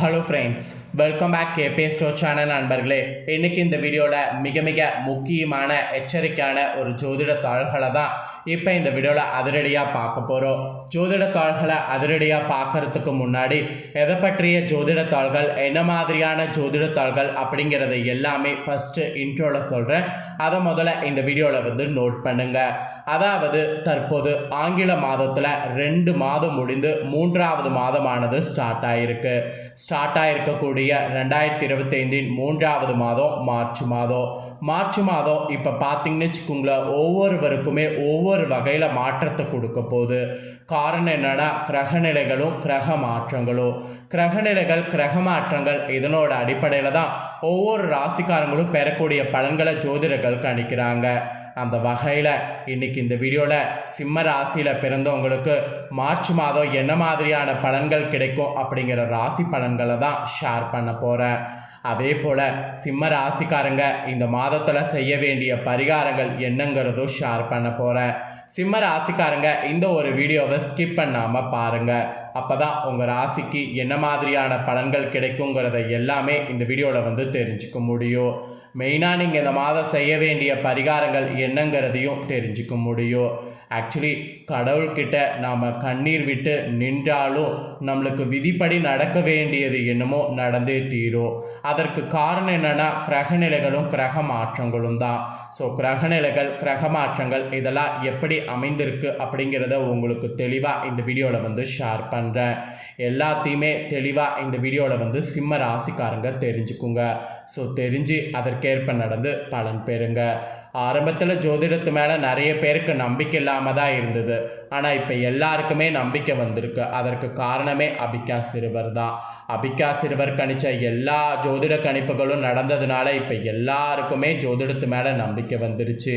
Hello friends, welcome back cafe store channel நண்பர்களே. இன்றைக்கி இந்த வீடியோவில் மிக முக்கியமான எச்சரிக்கையான ஒரு ஜோதிட தாள்களை தான் இப்போ இந்த வீடியோவில் அதிரடியாக பார்க்க போகிறோம். ஜோதிட தாள்களை அதிரடியாக பார்க்குறதுக்கு முன்னாடி எதை பற்றிய ஜோதிட தாள்கள், என்ன மாதிரியான ஜோதிட தாள்கள் அப்படிங்கிறத எல்லாமே ஃபஸ்ட்டு இன்ட்ரோவில் சொல்கிறேன். அதை முதல்ல இந்த வீடியோவில் நோட் பண்ணுங்கள். அதாவது தற்போது ஆங்கில மாதத்தில் 2 மாதம் முடிந்து 3வது மாதமானது ஸ்டார்ட் ஆகிருக்கக்கூடிய 2025 3வது மாதம் மார்ச் மாதம் இப்போ பார்த்தீங்கன்னு வச்சுக்கோங்களேன், ஒவ்வொருவருக்குமே ஒவ்வொரு வகையில் மாற்றத்தை கொடுக்க போகுது. காரணம் என்னென்னா கிரகநிலைகளும் கிரகநிலைகள் கிரக மாற்றங்கள் இதனோட அடிப்படையில் தான் ஒவ்வொரு ராசிக்காரங்களும் பெறக்கூடிய பலன்களை ஜோதிடர்கள் கணிக்கிறாங்க. அந்த வகையில் இன்றைக்கி இந்த வீடியோவில் சிம்ம ராசியில் பிறந்தவங்களுக்கு மார்ச் மாதம் என்ன மாதிரியான பலன்கள் கிடைக்கும் அப்படிங்கிற ராசி பலன்களை தான் ஷேர் பண்ண போகிறேன். அதே போல் சிம்ம ராசிக்காரங்க இந்த மாதத்தில் செய்ய வேண்டிய பரிகாரங்கள் என்னங்கிறதும் ஷேர் பண்ண போகிறேன். சிம்ம ராசிக்காரங்க இந்த ஒரு வீடியோவை ஸ்கிப் பண்ணாமல் பாருங்கள். அப்போ தான் உங்கள் ராசிக்கு என்ன மாதிரியான பலன்கள் கிடைக்குங்கிறத எல்லாமே இந்த வீடியோவில் தெரிஞ்சுக்க முடியும். மெயினாக நீங்கள் இந்த மாதம் செய்ய வேண்டிய பரிகாரங்கள் என்னங்கிறதையும் தெரிஞ்சுக்க முடியும். ஆக்சுவலி கடவுள்கிட்ட நாம் கண்ணீர் விட்டு நின்றாலும் நம்மளுக்கு விதிப்படி நடக்க வேண்டியது என்னமோ நடந்தே தீரும். அதற்கு காரணம் என்னென்னா கிரகநிலைகளும் கிரக மாற்றங்களும் தான். ஸோ கிரகநிலைகள் கிரக மாற்றங்கள் இதெல்லாம் எப்படி அமைந்திருக்கு அப்படிங்கிறத உங்களுக்கு தெளிவாக இந்த வீடியோவில் ஷேர் பண்ணுறேன். எல்லாத்தையுமே தெளிவாக இந்த வீடியோவில் சிம்ம ராசிக்காரங்க தெரிஞ்சுக்குங்க. ஸோ தெரிஞ்சு அதற்கேற்ப நடந்து பலன் பெறுங்க. ஆரம்பத்தில் ஜோதிடத்து மேலே நிறைய பேருக்கு நம்பிக்கை இல்லாமல் தான் இருந்தது. ஆனால் இப்போ எல்லாருக்குமே நம்பிக்கை வந்திருக்கு. அதற்கு காரணமே அபிகா சிறுவர் தான். அபிகா சிறுவர் கணித்த எல்லா ஜோதிட கணிப்புகளும் நடந்ததுனால இப்போ எல்லாருக்குமே ஜோதிடத்து மேலே நம்பிக்கை வந்துருச்சு.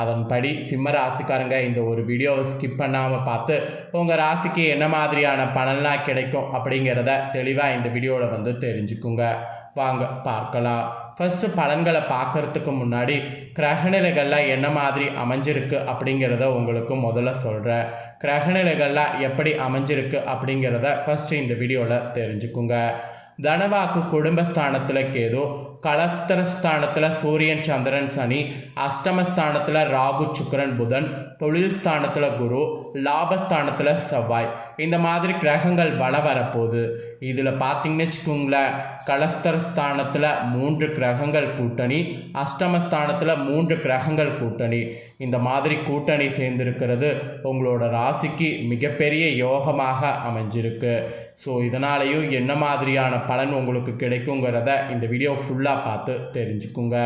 அதன்படி சிம்ம ராசிக்காரங்க இந்த ஒரு வீடியோவை ஸ்கிப் பண்ணாமல் பார்த்து உங்கள் ராசிக்கு என்ன மாதிரியான பலன்லாம் கிடைக்கும் அப்படிங்கிறத தெளிவாக இந்த வீடியோவில் தெரிஞ்சுக்குங்க. வாங்க பார்க்கலாம். ஃபஸ்ட்டு பலன்களை பார்க்குறதுக்கு முன்னாடி கிரகநிலைகள்லாம் என்ன மாதிரி அமைஞ்சிருக்கு அப்படிங்கிறத உங்களுக்கு முதல்ல சொல்கிறேன். கிரகநிலைகள்லாம் எப்படி அமைஞ்சிருக்கு அப்படிங்கிறத ஃபஸ்ட்டு இந்த வீடியோவில் தெரிஞ்சுக்குங்க. தனவாக்கு குடும்பஸ்தானத்தில் கேது, கலஸ்தரஸ்தானத்தில் சூரியன் சந்திரன் சனி, அஷ்டமஸ்தானத்தில் ராகு சுக்கிரன் புதன், தொழில் ஸ்தானத்தில் குரு, லாபஸ்தானத்தில் செவ்வாய், இந்த மாதிரி கிரகங்கள் பல வரப்போகுது. இதில் பார்த்தீங்கன்னு வச்சுக்கோங்களேன், கலஸ்தரஸ்தானத்தில் 3 கிரகங்கள் கூட்டணி, அஷ்டமஸ்தானத்தில் 3 கிரகங்கள் கூட்டணி. இந்த மாதிரி கூட்டணி சேர்ந்திருக்கிறது உங்களோட ராசிக்கு மிகப்பெரிய யோகமாக அமைஞ்சிருக்கு. ஸோ இதனாலேயும் என்ன மாதிரியான பலன் உங்களுக்கு கிடைக்குங்கிறத இந்த வீடியோ ஃபுல்லாக பார்த்து தெரிஞ்சுக்குங்க.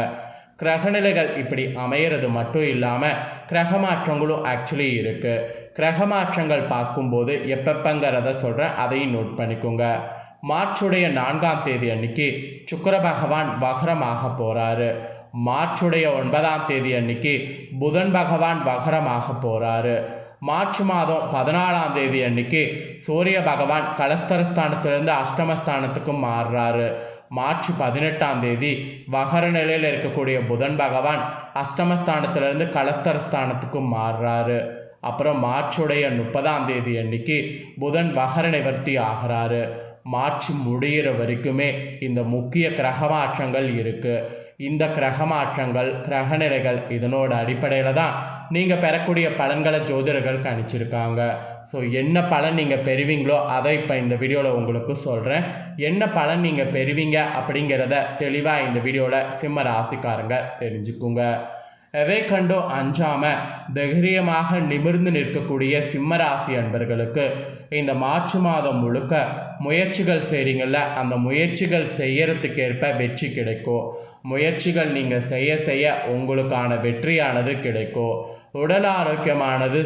கிரகநிலைகள் இப்படி அமையிறது மட்டும் இல்லாமல் கிரக மாற்றங்களும் ஆக்சுவலி இருக்குது. கிரக மாற்றங்கள் பார்க்கும்போது எப்பப்பங்கிறத சொல்கிறேன், அதையும் நோட் பண்ணிக்கோங்க. மார்ச்சுடைய 4ஆம் தேதி அன்னைக்கு சுக்கிர பகவான் வக்ரமாக போகிறாரு. மார்ச்சுடைய 9ஆம் தேதி அன்னைக்கு புதன் பகவான் வக்ரமாக போகிறாரு. மார்ச் மாதம் 14ஆம் தேதி அன்னைக்கு சூரிய பகவான் கலஸ்தரஸ்தானத்திலிருந்து அஷ்டமஸ்தானத்துக்கு மாறுறாரு. மார்ச் 18ஆம் தேதி வகர நிலையில் இருக்கக்கூடிய புதன் பகவான் அஷ்டமஸ்தானத்திலிருந்து கலஸ்தரஸ்தானத்துக்கு மாறுறாரு. அப்புறம் மார்ச்சுடைய 30ஆம் தேதி அன்னைக்கு புதன் வகர நிவர்த்தி ஆகிறாரு. மார்ச் முடிகிற வரைக்குமே இந்த முக்கிய கிரக மாற்றங்கள் இருக்குது. இந்த கிரக மாற்றங்கள் கிரகநிலைகள் இதனோட அடிப்படையில் தான் நீங்கள் பெறக்கூடிய பலன்களை ஜோதிடர்கள் கணிச்சிருக்காங்க. ஸோ என்ன பலன் நீங்கள் பெறுவீங்களோ அதை இப்போ இந்த வீடியோவில் உங்களுக்கு சொல்கிறேன். என்ன பலன் நீங்கள் பெறுவீங்க அப்படிங்கிறத தெளிவாக இந்த வீடியோவில் சிம்ம ராசிக்காரங்க தெரிஞ்சுக்குங்க. எதை கண்டோ அஞ்சாமல் தைரியமாக நிமிர்ந்து நிற்கக்கூடிய சிம்மராசி அன்பர்களுக்கு இந்த மார்ச் மாதம் முழுக்க முயற்சிகள் செய்கிறீங்கள, அந்த முயற்சிகள் செய்யறதுக்கேற்ப வெற்றி கிடைக்கும். முயற்சிகள் நீங்கள் செய்ய உங்களுக்கான வெற்றியானது கிடைக்கும். உடல் ஆரோக்கியமானது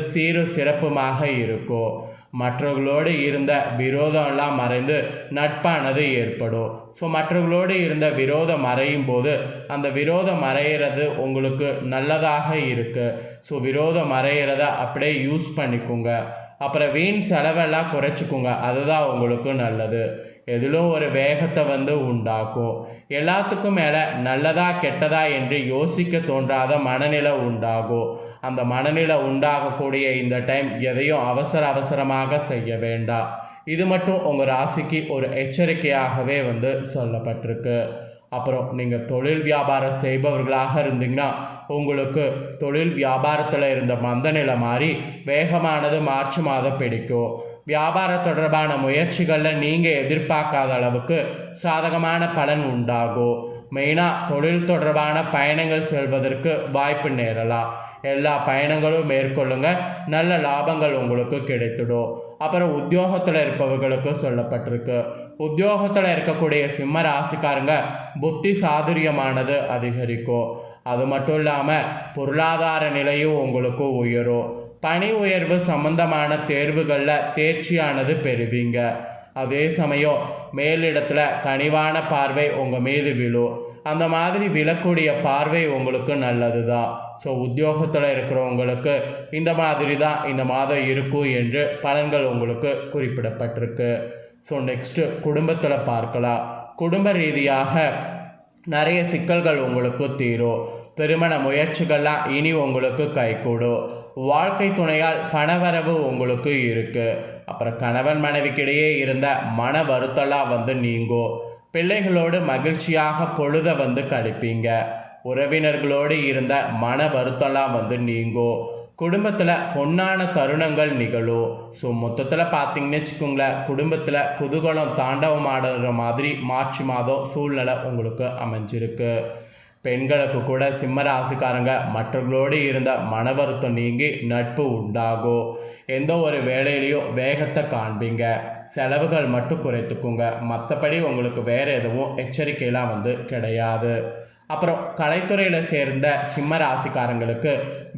சிறப்புமாக இருக்கும். மற்றவர்களோடு இருந்த விரோதம்லாம் மறைந்து நட்பானது ஏற்படும். ஸோ மற்றவர்களோடு இருந்த விரோதம் மறையும் போது அந்த விரோதம் மறையிறது உங்களுக்கு நல்லதாக இருக்குது. ஸோ விரோதம் மறையிறத அப்படியே யூஸ் பண்ணிக்கோங்க. அப்புறம் வீண் செலவெல்லாம் குறைச்சிக்கோங்க, அதுதான் உங்களுக்கு நல்லது. எதிலும் ஒரு வேகத்தை உண்டாக்கும். எல்லாத்துக்கும் மேலே நல்லதா கெட்டதா என்று யோசிக்க தோன்றாத மனநிலை உண்டாகும். அந்த மனநிலை உண்டாகக்கூடிய இந்த டைம் எதையும் அவசரமாக செய்ய வேண்டாம். இது மட்டும் உங்கள் ராசிக்கு ஒரு எச்சரிக்கையாகவே வந்து சொல்லப்பட்டிருக்கு. அப்புறம் நீங்கள் தொழில் வியாபாரம் செய்பவர்களாக இருந்தீங்கன்னா உங்களுக்கு தொழில் வியாபாரத்தில் இருந்த மந்த நிலை மாறி வேகமானது மார்ச் மாதம் பிடிக்கும். வியாபார தொடர்பான முயற்சிகளில் நீங்கள் எதிர்பார்க்காத அளவுக்கு சாதகமான பலன் உண்டாகும். மெயினாக தொழில் தொடர்பான பயணங்கள் செல்வதற்கு வாய்ப்பு நேரலாம். எல்லா பயணங்களும் மேற்கொள்ளுங்க, நல்ல லாபங்கள் உங்களுக்கு கிடைத்திடும். அப்புறம் உத்தியோகத்தில் இருப்பவர்களுக்கு சொல்லப்பட்டிருக்கு. உத்தியோகத்தில் இருக்கக்கூடிய சிம்ம ராசிக்காரங்க புத்தி சாதுரியமானது அதிகரிக்கும். அது மட்டும் இல்லாமல் பொருளாதார நிலையும் உங்களுக்கு உயரும். பணி உயர்வு சம்பந்தமான தேர்வுகளில் தேர்ச்சியானது பெறுவீங்க. அதே சமயம் மேலிடத்தில் கனிவான பார்வை உங்கள் மீது விழும். அந்த மாதிரி விழக்கூடிய பார்வை உங்களுக்கு நல்லது தான். ஸோ உத்தியோகத்தில் இருக்கிறவங்களுக்கு இந்த மாதிரி தான் இந்த மாதம் இருக்கும் என்று பலன்கள் உங்களுக்கு குறிப்பிடப்பட்டிருக்கு. ஸோ நெக்ஸ்ட்டு குடும்பத்தில் பார்க்கலாம். குடும்ப ரீதியாக நிறைய சிக்கல்கள் உங்களுக்கு தீரும். திருமண முயற்சிகள்லாம் இனி உங்களுக்கு கைகூடும். வாழ்க்கை துணையால் பணவரவு உங்களுக்கு இருக்குது. அப்புறம் கணவன் மனைவிக்கிடையே இருந்த மன வருத்தம்லாம் வந்து நீங்கும். பிள்ளைகளோடு மகிழ்ச்சியாக பொழுதை வந்து கழிப்பீங்க. உறவினர்களோடு இருந்த மன வருத்தம்லாம் வந்து நீங்கும். குடும்பத்தில் பொன்னான தருணங்கள் நிகழும். ஸோ மொத்தத்தில் பார்த்தீங்கன்னு வச்சுக்கோங்களேன், குடும்பத்தில் குதூகலம் தாண்டவம் ஆடுற மாதிரி மார்ச் மாதம் சூழ்நிலை உங்களுக்கு அமைஞ்சிருக்கு. பெண்களுக்கு கூட சிம்ம ராசிக்காரங்க மற்றவர்களோடு இருந்த மன வருத்தம் நீங்கி நட்பு உண்டாகும். எந்த ஒரு வேலையிலையும் வேகத்தை காண்பீங்க. செலவுகள் மட்டும் குறைத்துக்குங்க. மற்றபடி உங்களுக்கு வேறு எதுவும் எச்சரிக்கையெல்லாம் வந்து கிடையாது. அப்புறம் கலைத்துறையில் சேர்ந்த சிம்ம ராசிக்காரங்களுக்கு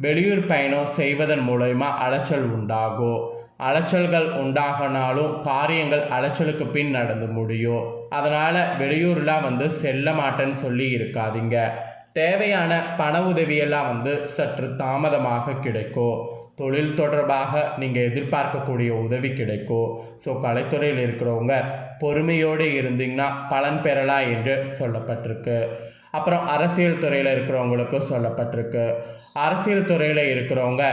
வெளியூர் பயணம் செய்வதன் மூலயமா அலைச்சல் உண்டாகும். அலைச்சல்கள் உண்டாகினாலும் காரியங்கள் அலைச்சலுக்கு பின் நடந்து முடியும். அதனால் வெளியூர்லாம் வந்து செல்ல மாட்டேன்னு சொல்லி இருக்காதீங்க. தேவையான பண உதவியெல்லாம் வந்து சற்று தாமதமாக கிடைக்கும். தொழில் தொடர்பாக நீங்கள் எதிர்பார்க்கக்கூடிய உதவி கிடைக்கும். ஸோ கலைத்துறையில் இருக்கிறவங்க பொறுமையோடு இருந்தீங்கன்னா பலன் பெறலாம் என்று சொல்லப்பட்டிருக்கு. அப்புறம் அரசியல் துறையில் இருக்கிறவங்களுக்கு சொல்லப்பட்டிருக்கு. அரசியல் துறையில் இருக்கிறவங்க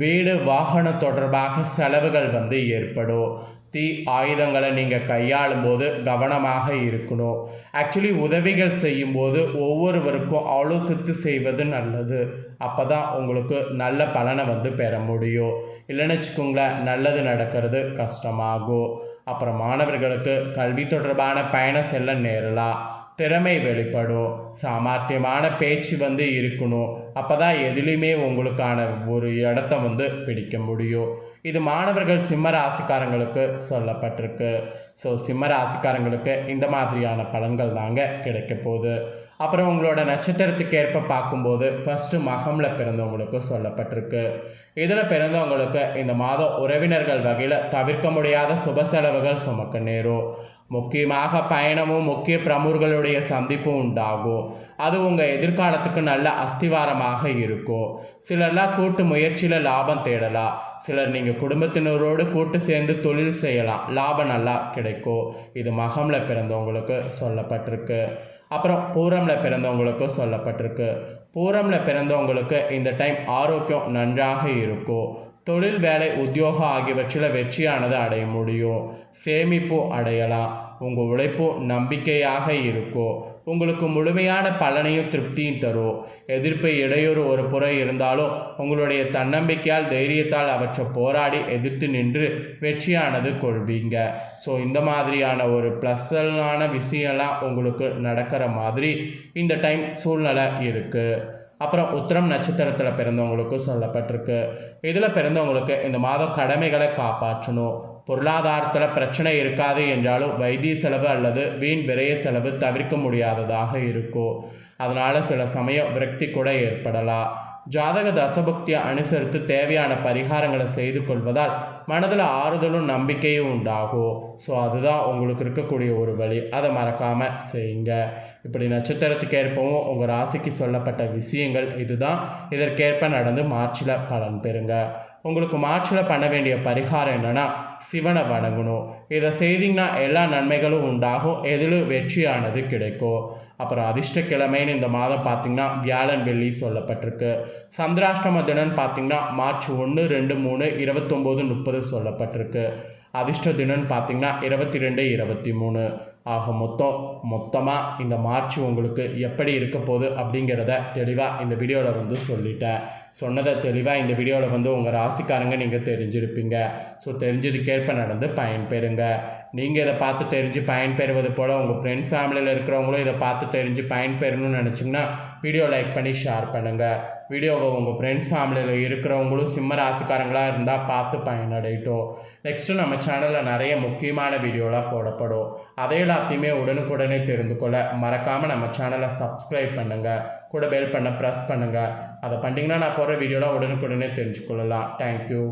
வீடு வாகனம் தொடர்பாக செலவுகள் வந்து ஏற்படும். தீ ஆயுதங்களை நீங்கள் கையாளும் போது கவனமாக இருக்கணும். ஆக்சுவலி உதவிகள் செய்யும்போது ஒவ்வொருவருக்கும் ஆலோசித்து செய்வது நல்லது. அப்போ தான் உங்களுக்கு நல்ல பலனை வந்து பெற முடியும். இல்லைன்னு வச்சுக்கோங்களேன், நல்லது நடக்கிறது கஷ்டமாகும். அப்புறம் மாணவர்களுக்கு கல்வி தொடர்பான பயணம் செல்ல நேரலாம். திறமை வெளிப்படும். சாமர்த்தியமான பேச்சு வந்து இருக்கணும். அப்போ தான் எதுலேயுமே உங்களுக்கான ஒரு இடத்த வந்து பிடிக்க முடியும். இது மாணவர்கள் சிம்ம ராசிக்காரங்களுக்கு சொல்லப்பட்டிருக்கு. ஸோ சிம்ம ராசிக்காரங்களுக்கு இந்த மாதிரியான பலன்கள் தாங்க கிடைக்க போகுது. அப்புறம் உங்களோட நட்சத்திரத்துக்கு ஏற்ப பார்க்கும்போது ஃபஸ்ட்டு மகமில் பிறந்தவங்களுக்கு சொல்லப்பட்டிருக்கு. இதில் பிறந்தவங்களுக்கு இந்த மாதம் உறவினர்கள் வகையில் தவிர்க்க முடியாத சுப செலவுகள் சுமக்க நேரும். முக்கியமாக பயணமும் முக்கிய பிரமுகர்களுடைய சந்திப்பும் உண்டாகும். அது உங்கள் எதிர்காலத்துக்கு நல்ல அஸ்திவாரமாக இருக்கும். சிலர்லாம் கூட்டு முயற்சியில் லாபம் தேடலாம். சிலர் நீங்கள் குடும்பத்தினரோடு கூட்டு சேர்ந்து தொழில் செய்யலாம். லாபம் நல்லா கிடைக்கும். இது மகமில் பிறந்தவங்களுக்கு சொல்லப்பட்டிருக்கு. அப்புறம் பூரமில் பிறந்தவங்களுக்கு சொல்லப்பட்டிருக்கு. பூரமில் பிறந்தவங்களுக்கு இந்த டைம் ஆரோக்கியம் நன்றாக இருக்கும். தொழில், வேலை, உத்தியோகம் ஆகியவற்றில் வெற்றியானது அடைய முடியும். சேமிப்பு அடையலாம். உங்கள் உழைப்பு நம்பிக்கையாக இருக்கும். உங்களுக்கு முழுமையான பலனையும் திருப்தியும் தரும். எதிர்ப்பு இடையூறு ஒரு புறம் இருந்தாலும் உங்களுடைய தன்னம்பிக்கையால் தைரியத்தால் அவற்றை போராடி எதிர்த்து நின்று வெற்றியானது கொள்வீங்க. ஸோ இந்த மாதிரியான ஒரு ப்ளஸ்ஸான விஷயம்லாம் உங்களுக்கு நடக்கிற மாதிரி இந்த டைம் சூழ்நிலை இருக்குது. அப்புறம் உத்திரம் நட்சத்திரத்தில் பிறந்தவங்களுக்கு சொல்லப்பட்டிருக்கு. இதில் பிறந்தவங்களுக்கு இந்த மாதம் கடமைகளை காப்பாற்றணும். பொருளாதாரத்தில் பிரச்சனை இருக்காது என்றாலும் வைத்திய செலவு அல்லது வீண் விரைய செலவு தவிர்க்க முடியாததாக இருக்கும். அதனால் சில சமயம் விரக்தி கூட ஏற்படலாம். ஜாதக தசபக்தியை அனுசரித்து தேவையான பரிகாரங்களை செய்து கொள்வதால் மனதில் ஆறுதலும் நம்பிக்கையும் உண்டாகும். ஸோ அதுதான் உங்களுக்கு இருக்கக்கூடிய ஒரு வழி. அதை மறக்காமல் செய்யுங்க. இப்படி நட்சத்திரத்துக்கு ஏற்பவும் உங்கள் ராசிக்கு சொல்லப்பட்ட விஷயங்கள் இதுதான். இதற்கேற்ப நடந்து மார்ச்சில் பலன் பெறுங்க. உங்களுக்கு மார்ச்சில் பண்ண வேண்டிய பரிகாரம் என்னென்னா, சிவனை வணங்கணும். இதை செய்திங்கன்னா எல்லா நன்மைகளும் உண்டாகும். எதிலும் வெற்றியானது கிடைக்கும். அப்புறம் அதிர்ஷ்ட கிழமைன்னு இந்த மாதம் பார்த்திங்கன்னா வியாழன், வெள்ளி சொல்லப்பட்டிருக்கு. சந்திராஷ்டம தினம் பார்த்திங்கன்னா மார்ச் 1, 2, 3, 29, 30 சொல்லப்பட்டிருக்கு. அதிர்ஷ்ட தினம்னு பார்த்தீங்கன்னா 22, 23. ஆக மொத்தமாக இந்த மார்ச் உங்களுக்கு எப்படி இருக்க போகுது அப்படிங்கிறத தெளிவாக இந்த வீடியோவில் வந்து சொல்லிட்டேன். சொன்னதை தெளிவாக இந்த வீடியோவில் வந்து உங்கள் ராசிக்காரங்க நீங்கள் தெரிஞ்சிருப்பீங்க. ஸோ தெரிஞ்சதுக்கேற்ப நடந்து பயன்பெறுங்க. நீங்கள் இதை பார்த்து தெரிஞ்சு பயன்பெறுவது போல் உங்கள் ஃப்ரெண்ட்ஸ் ஃபேமிலியில் இருக்கிறவங்களும் இதை பார்த்து தெரிஞ்சு பயன்பெறணும்னு நினச்சிங்கன்னா வீடியோ லைக் பண்ணி ஷேர் பண்ணுங்கள். வீடியோவை உங்கள் ஃப்ரெண்ட்ஸ் ஃபேமிலியில் இருக்கிறவங்களும் சிம்ம ராசிக்காரங்களாக இருந்தால் பார்த்து பயனடையட்டும். நெக்ஸ்ட்டு நம்ம சேனலில் நிறைய முக்கியமான வீடியோலாம் போடப்படும். அதை எல்லாத்தையுமே உடனுக்குடனே தெரிந்து கொள்ள மறக்காமல் நம்ம சேனலை சப்ஸ்கிரைப் பண்ணுங்கள். கூட பெல் பண்ண ப்ரெஸ் பண்ணுங்கள். அதை பண்ணிங்கன்னா நான் போடுற வீடியோலாம் உடனுக்குடனே தெரிஞ்சுக்கொள்ளலாம். தேங்க்யூ.